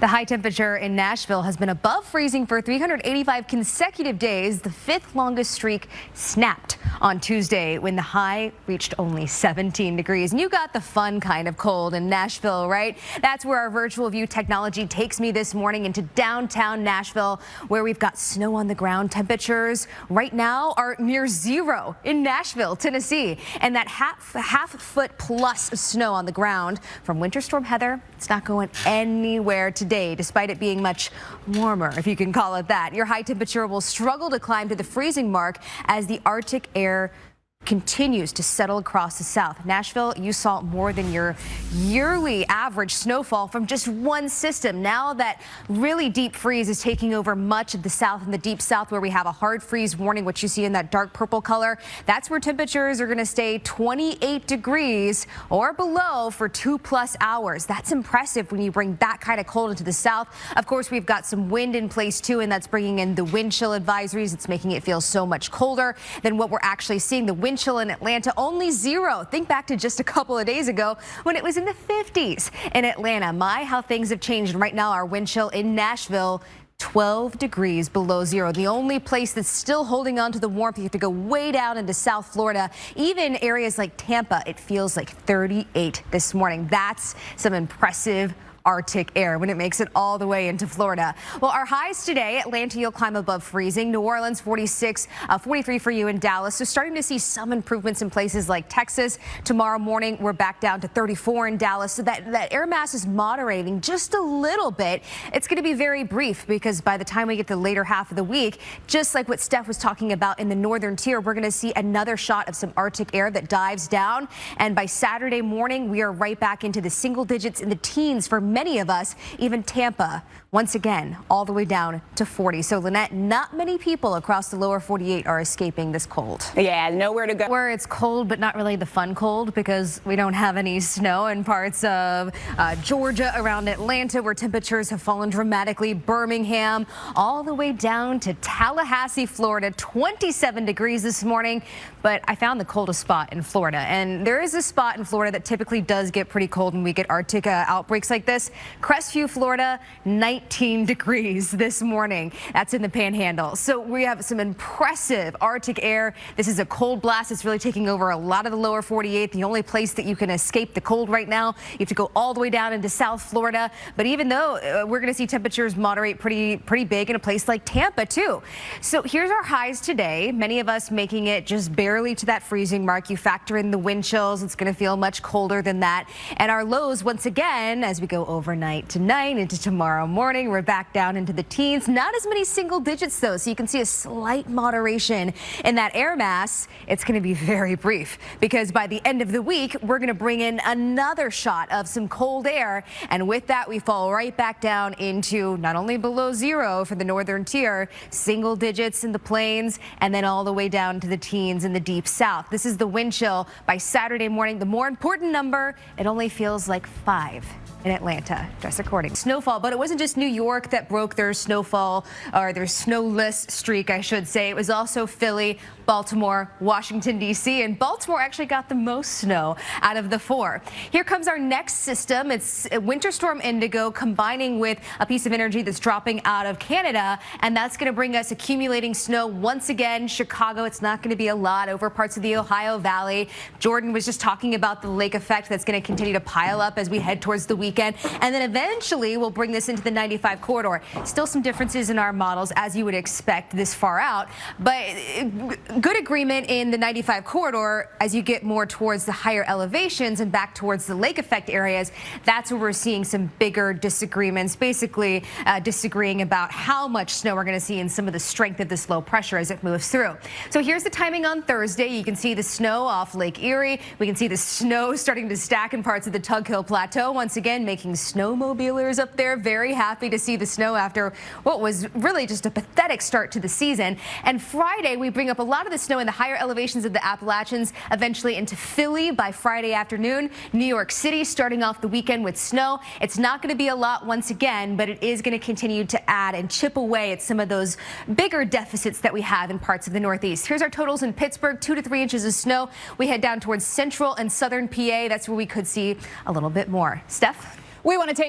The high temperature in Nashville has been above freezing for 385 consecutive days. The fifth longest streak snapped on Tuesday when the high reached only 17 degrees. And you got the fun kind of cold in Nashville, right? That's where our virtual view technology takes me this morning into downtown Nashville, where we've got snow on the ground. Temperatures right now are near zero in Nashville, Tennessee. And that half foot plus of snow on the ground from Winter Storm Heather, it's not going anywhere today, despite it being much warmer, if you can call it that. Your high temperature will struggle to climb to the freezing mark as the Arctic air continues to settle across the south. Nashville, you saw more than your yearly average snowfall from just one system. Now that really deep freeze is taking over much of the south and the deep south, where we have a hard freeze warning, which you see in that dark purple color. That's where temperatures are going to stay 28 degrees or below for 2+ hours. That's impressive when you bring that kind of cold into the south. Of course, we've got some wind in place too, and that's bringing in the wind chill advisories. It's making it feel so much colder than what we're actually seeing. The wind chill in Atlanta only 0. Think back to just a couple of days ago when it was in the 50s in Atlanta. My, how things have changed. Right now, our wind chill in Nashville, 12 degrees below 0. The only place that's still holding on to the warmth, you have to go way down into South Florida. Even areas like Tampa, it feels like 38 this morning. That's some impressive Arctic air when it makes it all the way into Florida. Well, our highs today: Atlanta, you'll climb above freezing. New Orleans, 46, 43 for you in Dallas. So starting to see some improvements in places like Texas. Tomorrow morning, we're back down to 34 in Dallas. So that air mass is moderating just a little bit. It's going to be very brief, because by the time we get to the later half of the week, just like what Steph was talking about in the northern tier, we're going to see another shot of some Arctic air that dives down. And by Saturday morning, we are right back into the single digits in the teens for many of us. Even Tampa, once again, all the way down to 40. So, Lynette, not many people across the lower 48 are escaping this cold. Yeah, nowhere to go. Where it's cold, but not really the fun cold, because we don't have any snow in parts of Georgia, around Atlanta, where temperatures have fallen dramatically. Birmingham, all the way down to Tallahassee, Florida, 27 degrees this morning. But I found the coldest spot in Florida, and there is a spot in Florida that typically does get pretty cold when we get Arctic outbreaks like this. Crestview, Florida, 19 degrees this morning. That's in the Panhandle. So we have some impressive Arctic air. This is a cold blast. It's really taking over a lot of the lower 48. The only place that you can escape the cold right now, you have to go all the way down into South Florida. But even though we're going to see temperatures moderate pretty big in a place like Tampa too. So here's our highs today. Many of us making it just barely to that freezing mark. You factor in the wind chills, it's going to feel much colder than that. And our lows, once again, as we go overnight tonight into tomorrow morning, we're back down into the teens. Not as many single digits though, so you can see a slight moderation in that air mass. It's going to be very brief, because by the end of the week, we're going to bring in another shot of some cold air, and with that, we fall right back down into not only below 0 for the northern tier, single digits in the plains, and then all the way down to the teens in the deep south. This is the wind chill. By Saturday morning, the more important number, it only feels like 5 in Atlanta, just according to snowfall. But it wasn't just New York that broke their snowfall, or their snowless streak, I should say. It was also Philly, Baltimore, Washington, D.C., and Baltimore actually got the most snow out of the 4. Here comes our next system. It's Winter Storm Indigo combining with a piece of energy that's dropping out of Canada, and that's going to bring us accumulating snow once again. Chicago, it's not going to be a lot over parts of the Ohio Valley. Jordan was just talking about the lake effect that's going to continue to pile up as we head towards the weekend. And then eventually we'll bring this into the 95 corridor. Still some differences in our models, as you would expect this far out, but good agreement in the 95 corridor as you get more towards the higher elevations and back towards the lake effect areas. That's where we're seeing some bigger disagreements, basically disagreeing about how much snow we're going to see and some of the strength of this low pressure as it moves through. So here's the timing on Thursday. You can see the snow off Lake Erie. We can see the snow starting to stack in parts of the Tug Hill Plateau. Once again, making snowmobilers up there very happy to see the snow after what was really just a pathetic start to the season. And Friday, we bring up a lot of the snow in the higher elevations of the Appalachians, eventually into Philly by Friday afternoon. New York City starting off the weekend with snow. It's not going to be a lot once again, but it is going to continue to add and chip away at some of those bigger deficits that we have in parts of the Northeast. Here's our totals in Pittsburgh: 2 to 3 inches of snow. We head down towards central and southern PA. That's where we could see a little bit more. Steph? We want to take